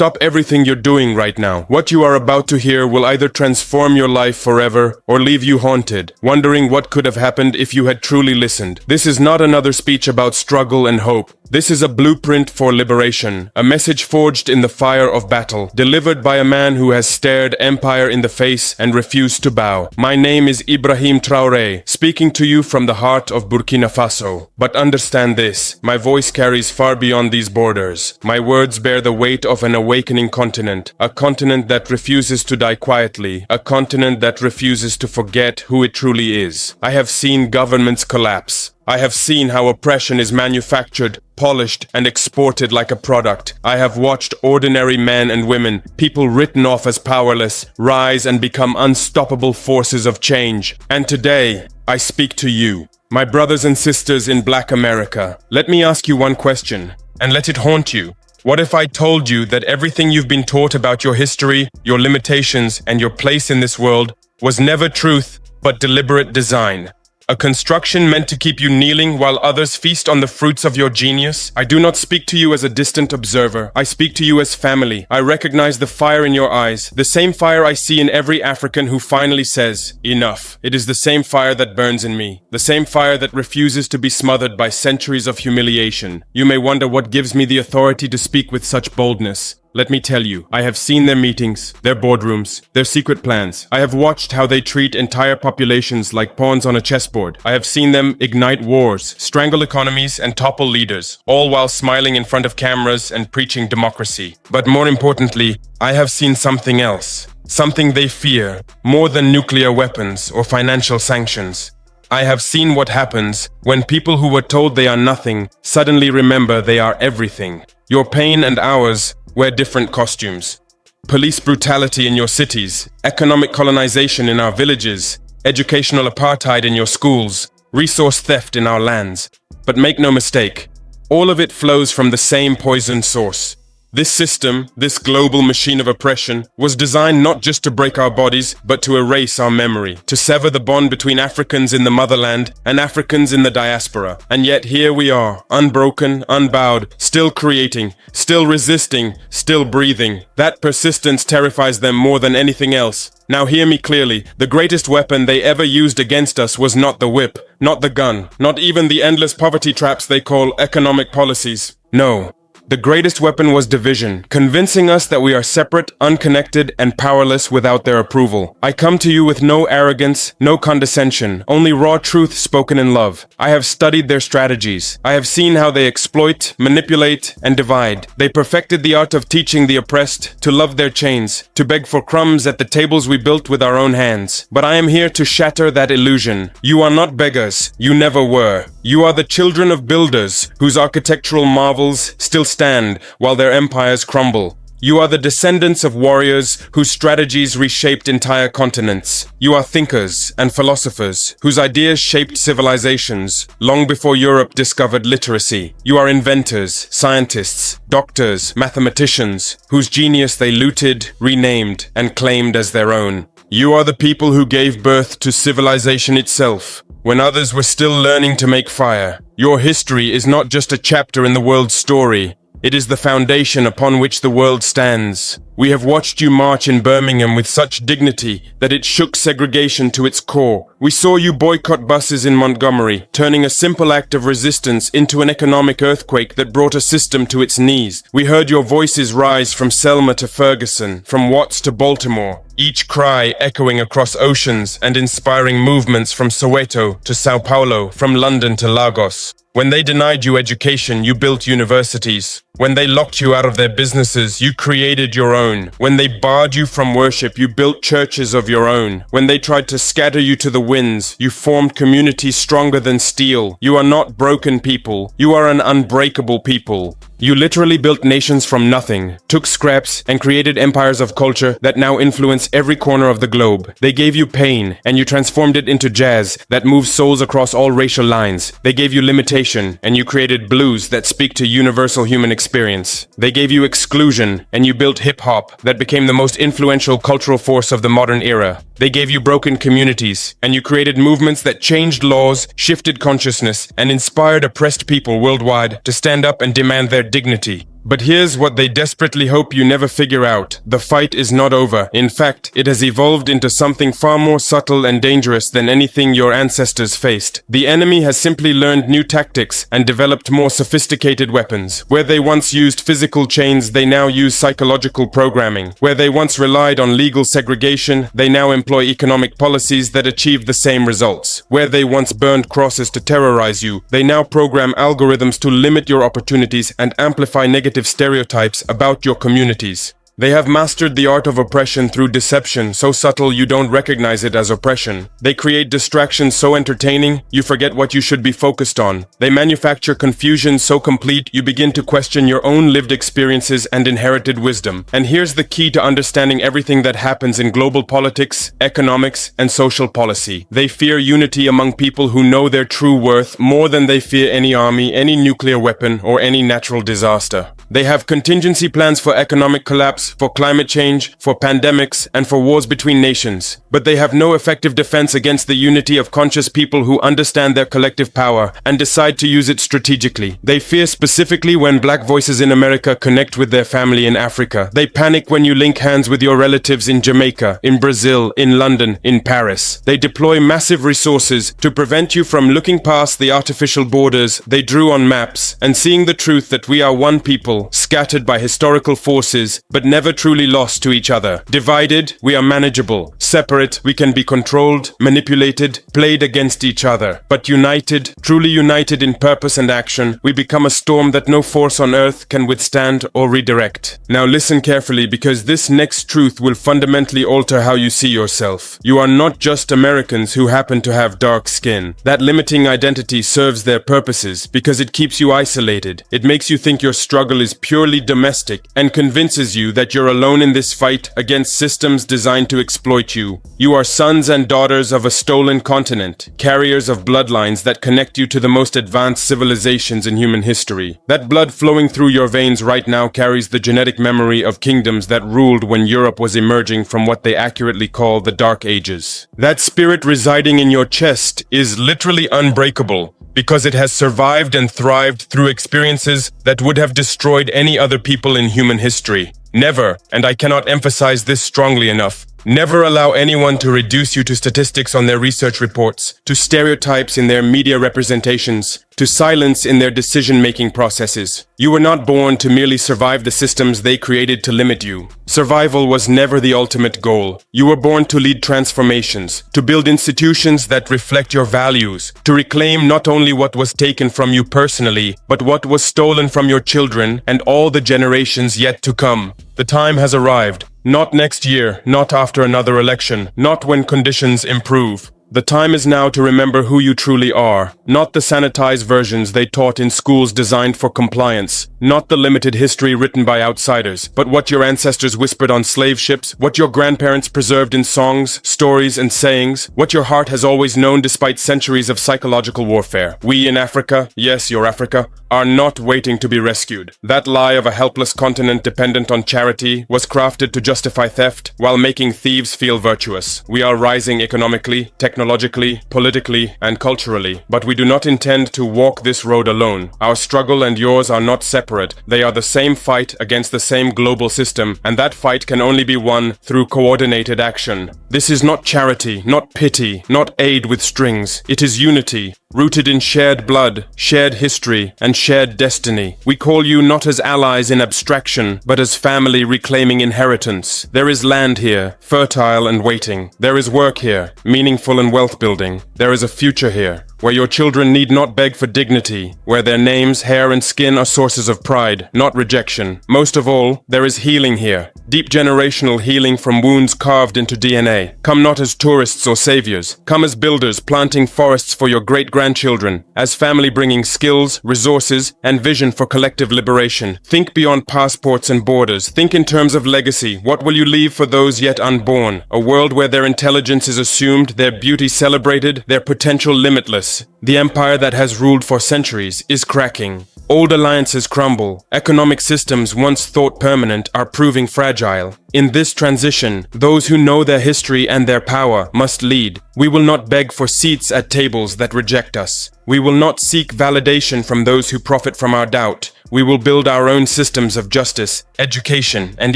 stop everything you're doing right now. What you are about to hear will either transform your life forever or leave you haunted, wondering what could have happened if you had truly listened. This is not another speech about struggle and hope. This is a blueprint for liberation, a message forged in the fire of battle, delivered by a man who has stared empire in the face and refused to bow. My name is Ibrahim Traoré, speaking to you from the heart of Burkina Faso. But understand this, my voice carries far beyond these borders. My words bear the weight of an awakening continent, a continent that refuses to die quietly, a continent that refuses to forget who it truly is. I have seen governments collapse. I have seen how oppression is manufactured, polished, and exported like a product. I have watched ordinary men and women, people written off as powerless, rise and become unstoppable forces of change. And today, I speak to you, my brothers and sisters in Black America. Let me ask you one question, and let it haunt you. What if I told you that everything you've been taught about your history, your limitations, and your place in this world was never truth, but deliberate design? A construction meant to keep you kneeling while others feast on the fruits of your genius? I do not speak to you as a distant observer. I speak to you as family. I recognize the fire in your eyes, the same fire I see in every African who finally says, enough. It is the same fire that burns in me, the same fire that refuses to be smothered by centuries of humiliation. You may wonder what gives me the authority to speak with such boldness. Let me tell you, I have seen their meetings, their boardrooms, their secret plans. I have watched how they treat entire populations like pawns on a chessboard. I have seen them ignite wars, strangle economies, and topple leaders, all while smiling in front of cameras and preaching democracy. But more importantly, I have seen something else, something they fear, more than nuclear weapons or financial sanctions. I have seen what happens when people who were told they are nothing suddenly remember they are everything. Your pain and ours wear different costumes. Police brutality in your cities, economic colonization in our villages, educational apartheid in your schools, resource theft in our lands. But make no mistake, all of it flows from the same poison source. This system, this global machine of oppression, was designed not just to break our bodies, but to erase our memory, to sever the bond between Africans in the motherland and Africans in the diaspora. And yet here we are, unbroken, unbowed, still creating, still resisting, still breathing. That persistence terrifies them more than anything else. Now hear me clearly, the greatest weapon they ever used against us was not the whip, not the gun, not even the endless poverty traps they call economic policies. No. The greatest weapon was division, convincing us that we are separate, unconnected, and powerless without their approval. I come to you with no arrogance, no condescension, only raw truth spoken in love. I have studied their strategies. I have seen how they exploit, manipulate, and divide. They perfected the art of teaching the oppressed to love their chains, to beg for crumbs at the tables we built with our own hands. But I am here to shatter that illusion. You are not beggars. You never were. You are the children of builders, whose architectural marvels still stand while their empires crumble. You are the descendants of warriors whose strategies reshaped entire continents. You are thinkers and philosophers whose ideas shaped civilizations long before Europe discovered literacy. You are inventors, scientists, doctors, mathematicians whose genius they looted, renamed, and claimed as their own. You are the people who gave birth to civilization itself, when others were still learning to make fire. Your history is not just a chapter in the world's story. It is the foundation upon which the world stands. We have watched you march in Birmingham with such dignity that it shook segregation to its core. We saw you boycott buses in Montgomery, turning a simple act of resistance into an economic earthquake that brought a system to its knees. We heard your voices rise from Selma to Ferguson, from Watts to Baltimore, each cry echoing across oceans and inspiring movements from Soweto to Sao Paulo, from London to Lagos. When they denied you education, you built universities. When they locked you out of their businesses, you created your own. When they barred you from worship, you built churches of your own. When they tried to scatter you to the winds, you formed communities stronger than steel. You are not broken people. You are an unbreakable people. You literally built nations from nothing, took scraps, and created empires of culture that now influence every corner of the globe. They gave you pain, and you transformed it into jazz that moves souls across all racial lines. They gave you limitation, and you created blues that speak to universal human experience. They gave you exclusion, and you built hip-hop that became the most influential cultural force of the modern era. They gave you broken communities, and you created movements that changed laws, shifted consciousness, and inspired oppressed people worldwide to stand up and demand their dignity. But here's what they desperately hope you never figure out. The fight is not over. In fact, it has evolved into something far more subtle and dangerous than anything your ancestors faced. The enemy has simply learned new tactics and developed more sophisticated weapons. Where they once used physical chains, they now use psychological programming. Where they once relied on legal segregation, they now employ economic policies that achieve the same results. Where they once burned crosses to terrorize you, they now program algorithms to limit your opportunities and amplify negative stereotypes about your communities. They have mastered the art of oppression through deception so subtle you don't recognize it as oppression. They create distractions so entertaining you forget what you should be focused on. They manufacture confusion so complete you begin to question your own lived experiences and inherited wisdom. And here's the key to understanding everything that happens in global politics, economics, and social policy. They fear unity among people who know their true worth more than they fear any army, any nuclear weapon, or any natural disaster. They have contingency plans for economic collapse, for climate change, for pandemics, and for wars between nations. But they have no effective defense against the unity of conscious people who understand their collective power and decide to use it strategically. They fear specifically when black voices in America connect with their family in Africa. They panic when you link hands with your relatives in Jamaica, in Brazil, in London, in Paris. They deploy massive resources to prevent you from looking past the artificial borders they drew on maps and seeing the truth that we are one people, scattered by historical forces, but never truly lost to each other. Divided, we are manageable. Separate, we can be controlled, manipulated, played against each other. But united, truly united in purpose and action, we become a storm that no force on earth can withstand or redirect. Now listen carefully, because this next truth will fundamentally alter how you see yourself. You are not just Americans who happen to have dark skin. That limiting identity serves their purposes because it keeps you isolated. It makes you think your struggle is purely domestic and convinces you that you're alone in this fight against systems designed to exploit you. You are sons and daughters of a stolen continent, carriers of bloodlines that connect you to the most advanced civilizations in human history. That blood flowing through your veins right now carries the genetic memory of kingdoms that ruled when Europe was emerging from what they accurately call the Dark Ages. That spirit residing in your chest is literally unbreakable, because it has survived and thrived through experiences that would have destroyed any other people in human history. Never, and I cannot emphasize this strongly enough, never allow anyone to reduce you to statistics on their research reports, to stereotypes in their media representations, to silence in their decision-making processes. You were not born to merely survive the systems they created to limit you. Survival was never the ultimate goal. You were born to lead transformations, to build institutions that reflect your values, to reclaim not only what was taken from you personally, but what was stolen from your children and all the generations yet to come. The time has arrived. Not next year, not after another election, not when conditions improve. The time is now to remember who you truly are, not the sanitized versions they taught in schools designed for compliance, not the limited history written by outsiders, but what your ancestors whispered on slave ships, what your grandparents preserved in songs, stories, and sayings, what your heart has always known despite centuries of psychological warfare. We in Africa, yes, your Africa, are not waiting to be rescued. That lie of a helpless continent dependent on charity was crafted to justify theft while making thieves feel virtuous. We are rising economically, technologically, politically, and culturally, but we do not intend to walk this road alone. Our struggle and yours are not separate. They are the same fight against the same global system, and that fight can only be won through coordinated action. This is not charity, not pity, not aid with strings. It is unity, rooted in shared blood, shared history, and shared destiny. We call you not as allies in abstraction, but as family reclaiming inheritance. There is land here, fertile and waiting. There is work here, meaningful and wealth building. There is a future here, where your children need not beg for dignity, where their names, hair, and skin are sources of pride, not rejection. Most of all, there is healing here, deep generational healing from wounds carved into DNA. Come not as tourists or saviors. Come as builders planting forests for your great-grandchildren, as family bringing skills, resources, and vision for collective liberation. Think beyond passports and borders. Think in terms of legacy. What will you leave for those yet unborn? A world where their intelligence is assumed, their beauty celebrated, their potential limitless. The empire that has ruled for centuries is cracking. Old alliances crumble. Economic systems once thought permanent are proving fragile. In this transition, those who know their history and their power must lead. We will not beg for seats at tables that reject us. We will not seek validation from those who profit from our doubt. We will build our own systems of justice, education, and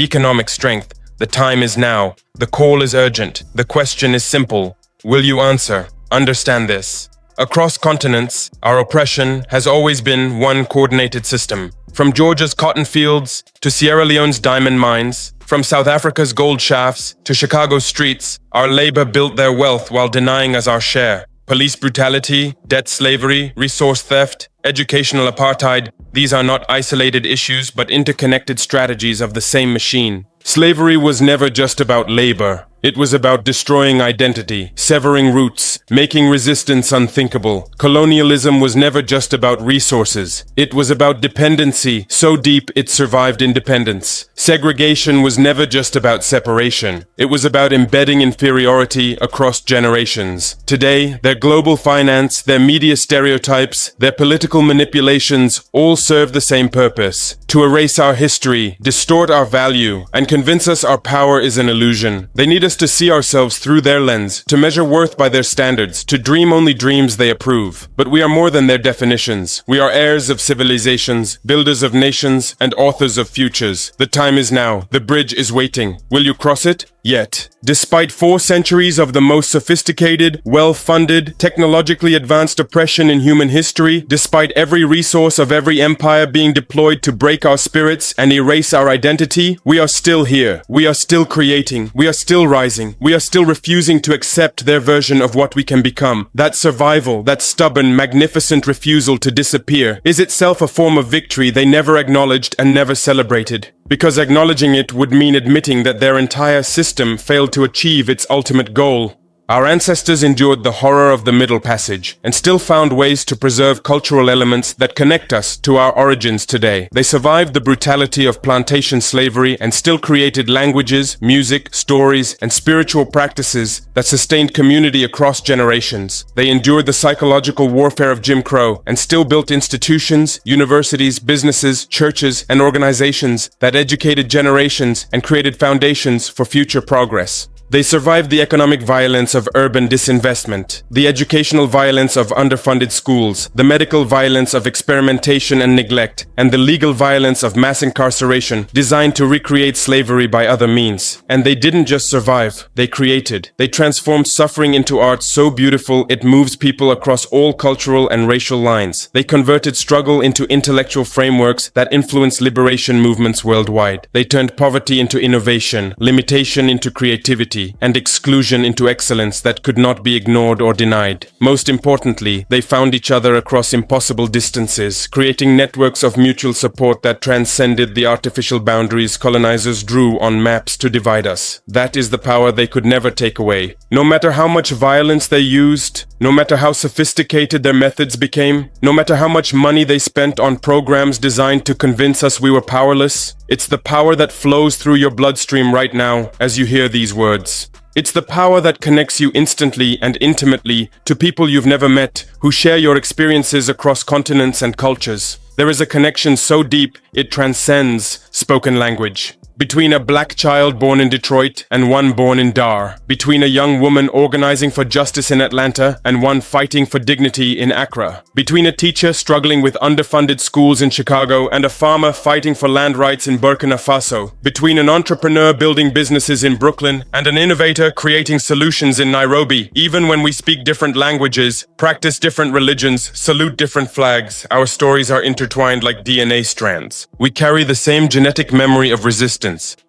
economic strength. The time is now. The call is urgent. The question is simple. Will you answer? Understand this. Across continents, our oppression has always been one coordinated system. From Georgia's cotton fields to Sierra Leone's diamond mines, from South Africa's gold shafts to Chicago's streets, our labor built their wealth while denying us our share. Police brutality, debt slavery, resource theft, educational apartheid, these are not isolated issues but interconnected strategies of the same machine. Slavery was never just about labor. It was about destroying identity, severing roots, making resistance unthinkable. Colonialism was never just about resources. It was about dependency, so deep it survived independence. Segregation was never just about separation. It was about embedding inferiority across generations. Today, their global finance, their media stereotypes, their political manipulations all serve the same purpose: to erase our history, distort our value, and convince us our power is an illusion. They need us to see ourselves through their lens, to measure worth by their standards, to dream only dreams they approve. But we are more than their definitions. We are heirs of civilizations, builders of nations, and authors of futures. The time is now. The bridge is waiting. Will you cross it? Yet, despite 4 centuries of the most sophisticated, well-funded, technologically advanced oppression in human history, despite every resource of every empire being deployed to break our spirits and erase our identity, we are still here. We are still creating. We are still rising. We are still refusing to accept their version of what we can become. That survival, that stubborn, magnificent refusal to disappear, is itself a form of victory they never acknowledged and never celebrated. Because acknowledging it would mean admitting that their entire system failed to achieve its ultimate goal. Our ancestors endured the horror of the Middle Passage and still found ways to preserve cultural elements that connect us to our origins today. They survived the brutality of plantation slavery and still created languages, music, stories, and spiritual practices that sustained community across generations. They endured the psychological warfare of Jim Crow and still built institutions, universities, businesses, churches, and organizations that educated generations and created foundations for future progress. They survived the economic violence of urban disinvestment, the educational violence of underfunded schools, the medical violence of experimentation and neglect, and the legal violence of mass incarceration designed to recreate slavery by other means. And they didn't just survive, they created. They transformed suffering into art so beautiful it moves people across all cultural and racial lines. They converted struggle into intellectual frameworks that influence liberation movements worldwide. They turned poverty into innovation, limitation into creativity, and exclusion into excellence that could not be ignored or denied. Most importantly, they found each other across impossible distances, creating networks of mutual support that transcended the artificial boundaries colonizers drew on maps to divide us. That is the power they could never take away. No matter how much violence they used, no matter how sophisticated their methods became, no matter how much money they spent on programs designed to convince us we were powerless, it's the power that flows through your bloodstream right now as you hear these words. It's the power that connects you instantly and intimately to people you've never met, who share your experiences across continents and cultures. There is a connection so deep it transcends spoken language. Between a black child born in Detroit and one born in Dar. Between a young woman organizing for justice in Atlanta and one fighting for dignity in Accra. Between a teacher struggling with underfunded schools in Chicago and a farmer fighting for land rights in Burkina Faso. Between an entrepreneur building businesses in Brooklyn and an innovator creating solutions in Nairobi. Even when we speak different languages, practice different religions, salute different flags, our stories are intertwined like DNA strands. We carry the same genetic memory of resistance.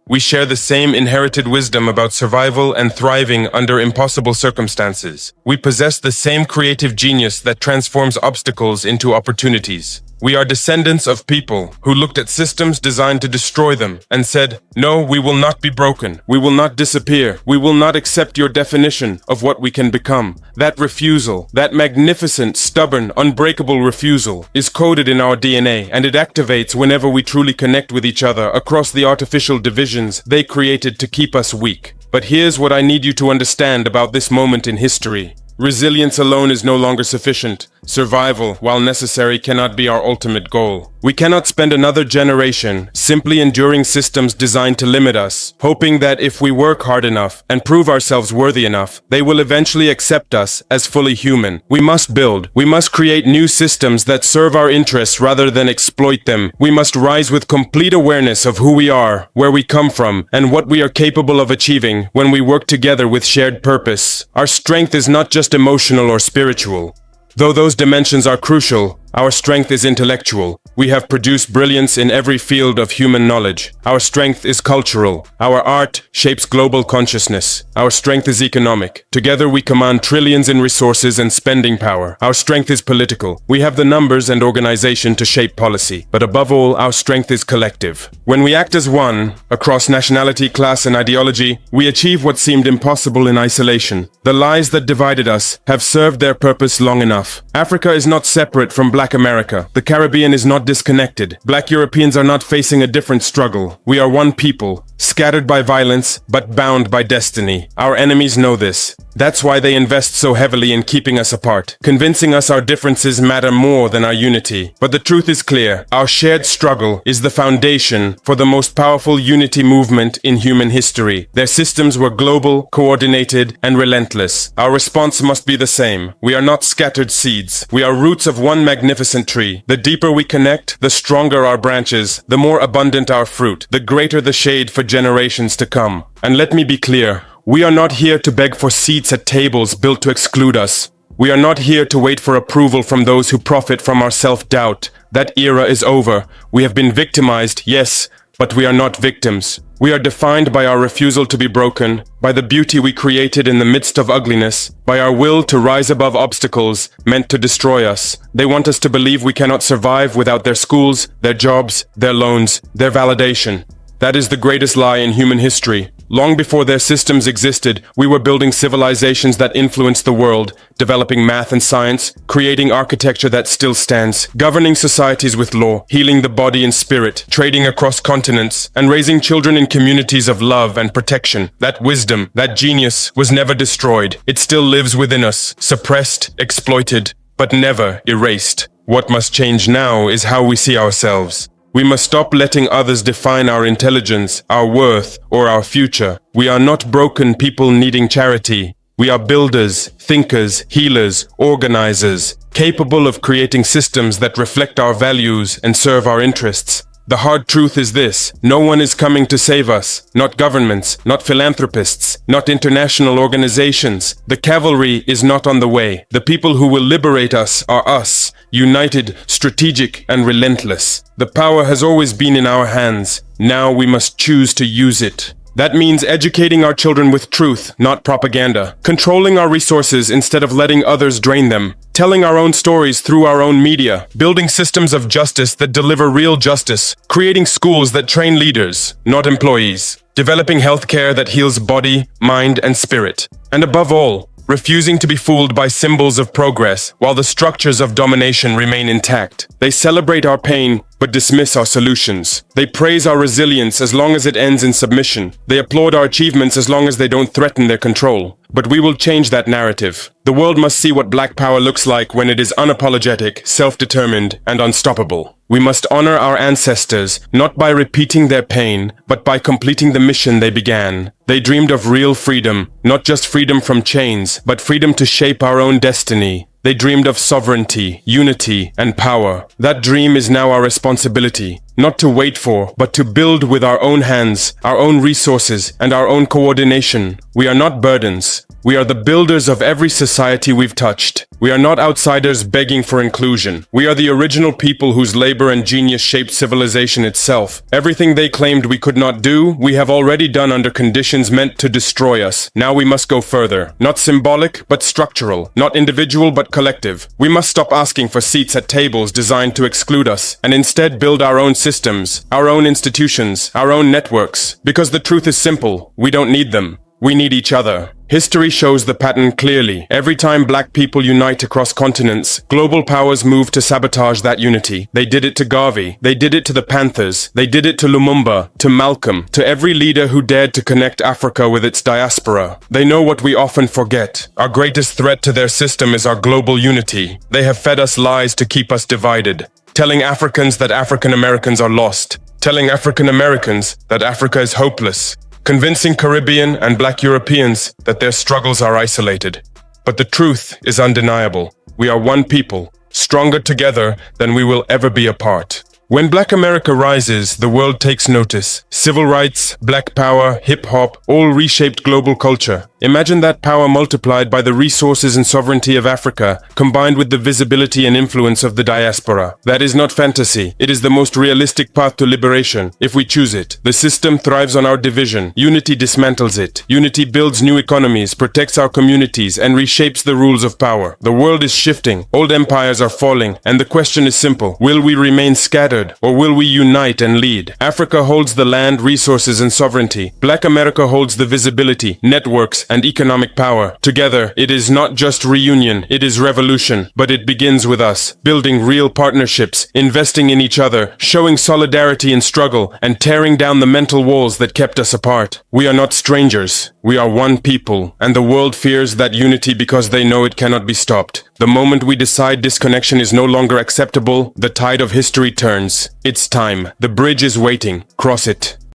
We share the same inherited wisdom about survival and thriving under impossible circumstances. We possess the same creative genius that transforms obstacles into opportunities. We are descendants of people who looked at systems designed to destroy them and said, "No, we will not be broken. We will not disappear. We will not accept your definition of what we can become." That refusal, that magnificent, stubborn, unbreakable refusal, is coded in our DNA, and it activates whenever we truly connect with each other across the artificial divisions they created to keep us weak. But here's what I need you to understand about this moment in history. Resilience alone is no longer sufficient. Survival, while necessary, cannot be our ultimate goal. We cannot spend another generation simply enduring systems designed to limit us, hoping that if we work hard enough and prove ourselves worthy enough, they will eventually accept us as fully human. We must build. We must create new systems that serve our interests rather than exploit them. We must rise with complete awareness of who we are, where we come from, and what we are capable of achieving when we work together with shared purpose. Our strength is not just emotional or spiritual. Though those dimensions are crucial, our strength is intellectual. We have produced brilliance in every field of human knowledge. Our strength is cultural. Our art shapes global consciousness. Our strength is economic. Together we command trillions in resources and spending power. Our strength is political. We have the numbers and organization to shape policy. But above all, our strength is collective. When we act as one, across nationality, class, and ideology, we achieve what seemed impossible in isolation. The lies that divided us have served their purpose long enough. Africa is not separate from Black America. The Caribbean is not disconnected. Black Europeans are not facing a different struggle. We are one people, scattered by violence, but bound by destiny. Our enemies know this. That's why they invest so heavily in keeping us apart, convincing us our differences matter more than our unity. But the truth is clear. Our shared struggle is the foundation for the most powerful unity movement in human history. Their systems were global, coordinated, and relentless. Our response must be the same. We are not scattered seeds. We are roots of one magnificent tree. The deeper we connect, the stronger our branches, the more abundant our fruit, the greater the shade for generations to come. And let me be clear. We are not here to beg for seats at tables built to exclude us. We are not here to wait for approval from those who profit from our self-doubt. That era is over. We have been victimized, yes, but we are not victims. We are defined by our refusal to be broken, by the beauty we created in the midst of ugliness, by our will to rise above obstacles meant to destroy us. They want us to believe we cannot survive without their schools, their jobs, their loans, their validation. That is the greatest lie in human history. Long before their systems existed, we were building civilizations that influenced the world, developing math and science, creating architecture that still stands, governing societies with law, healing the body and spirit, trading across continents, and raising children in communities of love and protection. That wisdom, that genius, was never destroyed. It still lives within us, suppressed, exploited, but never erased. What must change now is how we see ourselves. We must stop letting others define our intelligence, our worth, or our future. We are not broken people needing charity. We are builders, thinkers, healers, organizers, capable of creating systems that reflect our values and serve our interests. The hard truth is this: no one is coming to save us. Not governments, not philanthropists, not international organizations. The cavalry is not on the way. The people who will liberate us are us, united, strategic, and relentless. The power has always been in our hands. Now we must choose to use it. That means educating our children with truth, not propaganda. Controlling our resources instead of letting others drain them. Telling our own stories through our own media. Building systems of justice that deliver real justice. Creating schools that train leaders, not employees. Developing healthcare that heals body, mind, and spirit. And above all, refusing to be fooled by symbols of progress while the structures of domination remain intact. They celebrate our pain, but dismiss our solutions. They praise our resilience as long as it ends in submission. They applaud our achievements as long as they don't threaten their control. But we will change that narrative. The world must see what Black power looks like when it is unapologetic, self-determined, and unstoppable. We must honor our ancestors, not by repeating their pain, but by completing the mission they began. They dreamed of real freedom, not just freedom from chains, but freedom to shape our own destiny. They dreamed of sovereignty, unity, and power. That dream is now our responsibility, not to wait for, but to build with our own hands, our own resources, and our own coordination. We are not burdens. We are the builders of every society we've touched. We are not outsiders begging for inclusion. We are the original people whose labor and genius shaped civilization itself. Everything they claimed we could not do, we have already done under conditions meant to destroy us. Now we must go further. Not symbolic, but structural. Not individual, but collective. We must stop asking for seats at tables designed to exclude us, and instead build our own systems, our own institutions, our own networks. Because the truth is simple: we don't need them. We need each other. History shows the pattern clearly. Every time black people unite across continents, global powers move to sabotage that unity. They did it to Garvey. They did it to the Panthers. They did it to Lumumba, to Malcolm, to every leader who dared to connect Africa with its diaspora. They know what we often forget. Our greatest threat to their system is our global unity. They have fed us lies to keep us divided, telling Africans that African Americans are lost, telling African Americans that Africa is hopeless, convincing Caribbean and Black Europeans that their struggles are isolated. But the truth is undeniable. We are one people, stronger together than we will ever be apart. When Black America rises, the world takes notice. Civil rights, Black power, hip-hop, all reshaped global culture. Imagine that power multiplied by the resources and sovereignty of Africa, combined with the visibility and influence of the diaspora. That is not fantasy. It is the most realistic path to liberation, if we choose it. The system thrives on our division. Unity dismantles it. Unity builds new economies, protects our communities, and reshapes the rules of power. The world is shifting. Old empires are falling, and the question is simple. Will we remain scattered, or will we unite and lead? Africa holds the land, resources, and sovereignty. Black America holds the visibility, networks, and economic power. Together, it is not just reunion, it is revolution. But it begins with us, building real partnerships, investing in each other, showing solidarity in struggle, and tearing down the mental walls that kept us apart. We are not strangers. We are one people, and the world fears that unity because they know it cannot be stopped. The moment we decide disconnection is no longer acceptable, the tide of history turns. It's time. The bridge is waiting. Cross it.